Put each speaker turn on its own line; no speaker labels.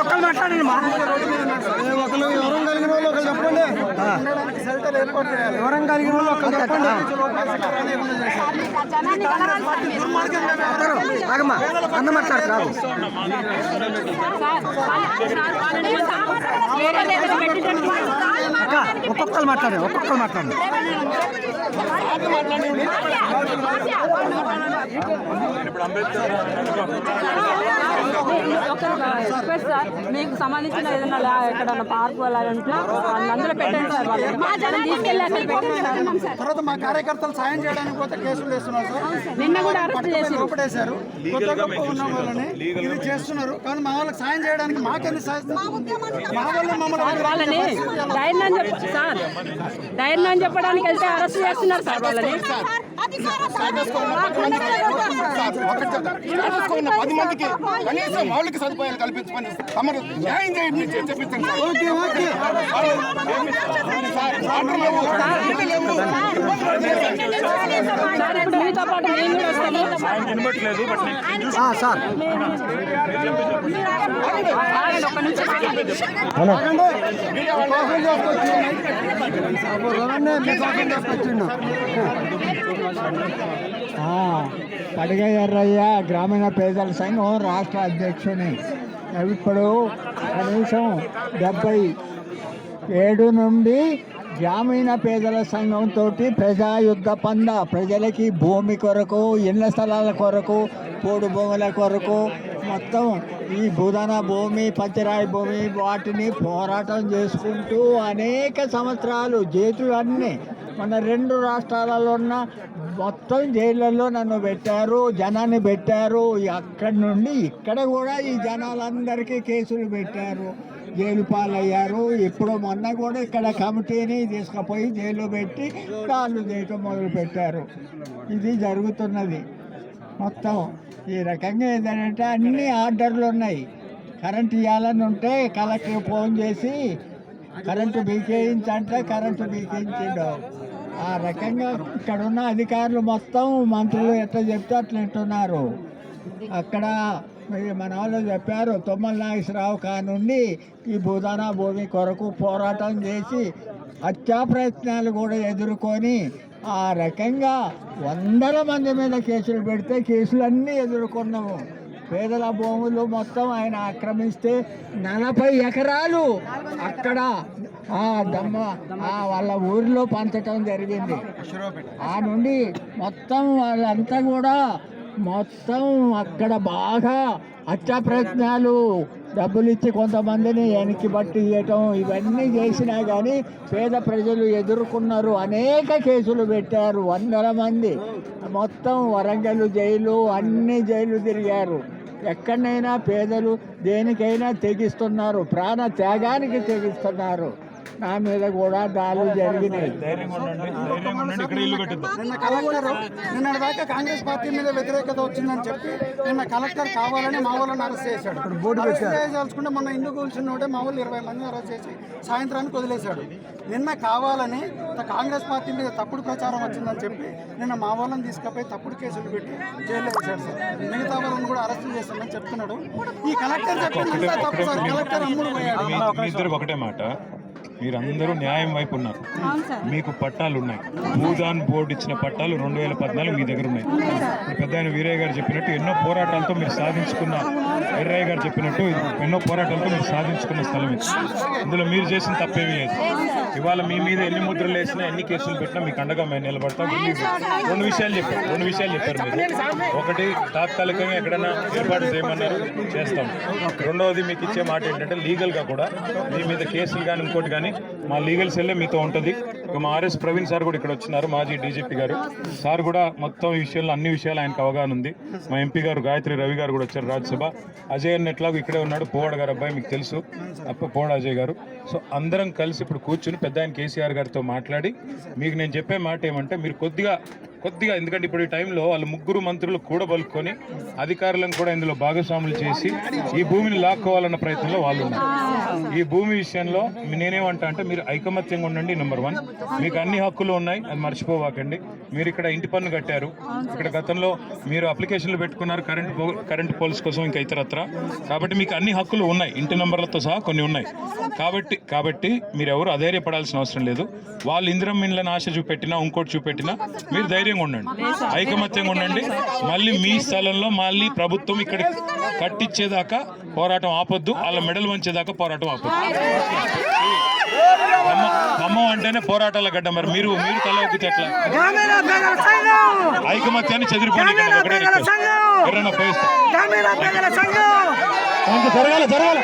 ఒక్కరు మాట్లాడండి మా ఒకరు ఎవరం కలిగిన వాళ్ళు ఒకరు చెప్పండి. ఎవరం కలిగిన వాళ్ళు ఒకరు చెప్పండి. అన్న మాట్లాడతారు. ఒక్కొక్కరు మాట్లాడండి. ఒక్కొక్కరు మాట్లాడండి.
సార్ మీకు సంబంధించిన ఏదైనా ఎక్కడన్నా పార్క్ వెళ్ళాలంటే అందులో పెట్టండి సార్.
తర్వాత మా కార్యకర్తలు సాయం చేయడానికి పోతే కేసులు వేస్తున్నారు సార్.
నిన్న కూడా అరెస్ట్ చేసి
లోపడేశారు. కొత్త గొప్ప ఉన్న వాళ్ళని ఇది చేస్తున్నారు. కానీ మా వాళ్ళకి సాయం చేయడానికి మాకెన్ని సాయం మా వాళ్ళు మమ్మల్ని
వాళ్ళని ధైర్యం చెప్పడానికి వెళ్తే అరెస్ట్ చేస్తున్నారు సార్. వాళ్ళని
10 మందికి కనీసం మౌలిక సదుపాయాలు కల్పించమని తమరు న్యాయం చేయండి చెప్పించండి.
మీతో పాటు నేను కూడా వస్తాను
సార్.
పడిగ ఎర్రయ్య గ్రామీణ పేదల సంఘం రాష్ట్ర అధ్యక్షుని. ఇప్పుడు కనీసం 77 నుండి గ్రామీణ పేదల సంఘంతో ప్రజాయుద్ధ పంద ప్రజలకి భూమి కొరకు, ఇళ్ల స్థలాల కొరకు, పోడు భూముల కొరకు మొత్తం ఈ భూదాన భూమి, పంచరాయి భూమి వాటిని పోరాటం చేసుకుంటూ అనేక సంవత్సరాలు చేతులు అన్నీ మన 2 రాష్ట్రాలలో ఉన్న మొత్తం జైళ్ళల్లో నన్ను పెట్టారు, జనాన్ని పెట్టారు. అక్కడి నుండి ఇక్కడ కూడా ఈ జనాలందరికీ కేసులు పెట్టారు, జైలు పాలయ్యారు. ఇప్పుడు మొన్న కూడా ఇక్కడ కమిటీని తీసుకుపోయి జైలు పెట్టి కాళ్ళు చేయటం మొదలు పెట్టారు. ఇది జరుగుతున్నది మొత్తం. ఈ రకంగా ఏంటంటే అన్ని ఆర్డర్లు ఉన్నాయి. కరెంటు ఇవ్వాలని ఉంటే కలెక్టర్ ఫోన్ చేసి కరెంటు బీకేయించంటే కరెంటు బీకేయించాడు. ఆ రకంగా ఇక్కడున్న అధికారులు మొత్తం మంత్రులు ఎట్లా చెప్తే అట్లా వింటున్నారు. అక్కడ మన వాళ్ళు చెప్పారు, తుమ్మల నాగేశ్వరరావు కానుండి ఈ భూదాన భూమి కొరకు పోరాటం చేసి హత్యా ప్రయత్నాలు కూడా ఎదుర్కొని ఆ రకంగా 100 మంది మీద కేసులు పెడితే కేసులన్నీ ఎదుర్కొన్నాము. పేదల భూములు మొత్తం ఆయన ఆక్రమిస్తే 40 ఎకరాలు అక్కడ వాళ్ళ ఊరిలో పంచటం జరిగింది. ఆ నుండి మొత్తం వాళ్ళంతా కూడా మొత్తం అక్కడ బాగా హత్యా ప్రయత్నాలు, డబ్బులు ఇచ్చి కొంతమందిని వెనక్కి బట్టి ఇవ్వటం ఇవన్నీ చేసినా కానీ పేద ప్రజలు ఎదుర్కొన్నారు. అనేక కేసులు పెట్టారు. 100 మంది మొత్తం వరంగల్ జైలు, అన్ని జైలు తిరిగారు. ఎక్కడైనా పేదలు దేనికైనా తెగిస్తున్నారు, ప్రాణ త్యాగానికి తెగిస్తున్నారు. నా మీద కూడా దాడులు జరిగినాయి.
నిన్న కలెక్టర్ నిన్నటిదాకా కాంగ్రెస్ పార్టీ మీద వ్యతిరేకత వచ్చిందని చెప్పి నిన్న కలెక్టర్ కావాలని మా వాళ్ళని అరెస్ట్ చేశాడు. చేసుకుంటే మొన్న ఇందుకు కూర్చున్నోడే మా వాళ్ళు 20 మందిని అరెస్ట్ చేసి సాయంత్రానికి వదిలేశాడు. నిన్న కావాలని కాంగ్రెస్ పార్టీ మీద తప్పుడు ప్రచారం వచ్చిందని చెప్పి నిన్న మా వాళ్ళని తీసుకుపోయి తప్పుడు కేసులు పెట్టి జైల్లో వేశాడు సార్. మిగతా వాళ్ళని కూడా అరెస్ట్ చేస్తామని చెప్తున్నాడు. ఈ కలెక్టర్ చెప్పింది తప్పు సార్. కలెక్టర్ అమ్ముడు పోయాడు.
ఒకటే మాట, మీరందరూ న్యాయం వైపు ఉన్నారు. మీకు పట్టాలు ఉన్నాయి. భూదాన్ బోర్డు ఇచ్చిన పట్టాలు 2014 మీ దగ్గర ఉన్నాయి. పెద్ద ఆయన వీరయ్య గారు చెప్పినట్టు ఎన్నో పోరాటాలతో మీరు సాధించుకున్న, ఎర్రయ్య గారు చెప్పినట్టు ఎన్నో పోరాటాలతో మీరు సాధించుకున్న స్థలం ఇది. ఇందులో మీరు చేసిన తప్పేమీ లేదు. ఇవాళ మీ మీద ఎన్ని ముద్రలు వేసినా, ఎన్ని కేసులు పెట్టినా మీకు అండగా మేము నిలబడతాం. 2 విషయాలు చెప్పారు మీరు. ఒకటి, తాత్కాలికంగా ఎక్కడైనా ఏర్పాటు చేయమన్నారు, చేస్తాం. రెండవది, మీకు ఇచ్చే మాట ఏంటంటే లీగల్గా కూడా మీ మీద కేసులు కానీ ఇంకోటి కానీ మా లీగల్ సెల్లే మీతో ఉంటుంది. మా ఆర్ఎస్ ప్రవీణ్ సార్ కూడా ఇక్కడ వచ్చినారు, మాజీ డీజీపీ గారు. సార్ కూడా మొత్తం ఈ విషయాల్లో అన్ని విషయాలు ఆయనకు అవగాహన ఉంది. మా ఎంపీ గారు గాయత్రి రవి గారు కూడా వచ్చారు రాజ్యసభ. అజయ్ అన్న ఎట్లాగో ఇక్కడే ఉన్నాడు, పోవాడ గారు అబ్బాయి మీకు తెలుసు, పోవాడ అజయ్ గారు. సో అందరం కలిసి ఇప్పుడు కూర్చుని పెద్ద ఆయన కేసీఆర్ గారితో మాట్లాడి మీకు నేను చెప్పే మాట ఏమంటే మీరు కొద్దిగా ఎందుకంటే ఇప్పుడు ఈ టైంలో వాళ్ళు ముగ్గురు మంత్రులు కూడబలుకొని అధికారులను కూడా ఇందులో భాగస్వాములు చేసి ఈ భూమిని లాక్కోవాలన్న ప్రయత్నంలో వాళ్ళు ఉన్నారు. ఈ భూమి విషయంలో నేనేమంటా అంటే మీరు ఐకమత్యంగా ఉండండి. నెంబర్ 1, మీకు అన్ని హక్కులు ఉన్నాయి, అది మర్చిపోవాకండి. మీరు ఇక్కడ ఇంటి పన్ను కట్టారు, ఇక్కడ గతంలో మీరు అప్లికేషన్లు పెట్టుకున్నారు కరెంట్ పోల్స్ కోసం, ఇంకా ఇతరత్ర. కాబట్టి మీకు అన్ని హక్కులు ఉన్నాయి, ఇంటి నంబర్లతో సహా కొన్ని ఉన్నాయి. కాబట్టి మీరు ఎవరు అధైర్యపడాల్సిన అవసరం లేదు. వాళ్ళు ఇందిరమ్మ ఇండ్లను ఆశ చూపెట్టినా ఇంకోటి చూపెట్టినా మీరు ధైర్యంగా ఉండండి, ఐకమత్యంగా ఉండండి. మళ్ళీ మీ స్థలంలో మళ్ళీ ప్రభుత్వం ఇక్కడ కట్టించేదాకా పోరాటం ఆపొద్దు, వాళ్ళ మెడలు వంచేదాకా పోరాటం ఆపొద్దు. ఖమ్మం అంటేనే పోరాటాల గడ్డ. మరి మీరు తల ఒగ్గితే ఎట్లా? ఐకమత్యాన్ని చెదిరిపోయి
జరగాలి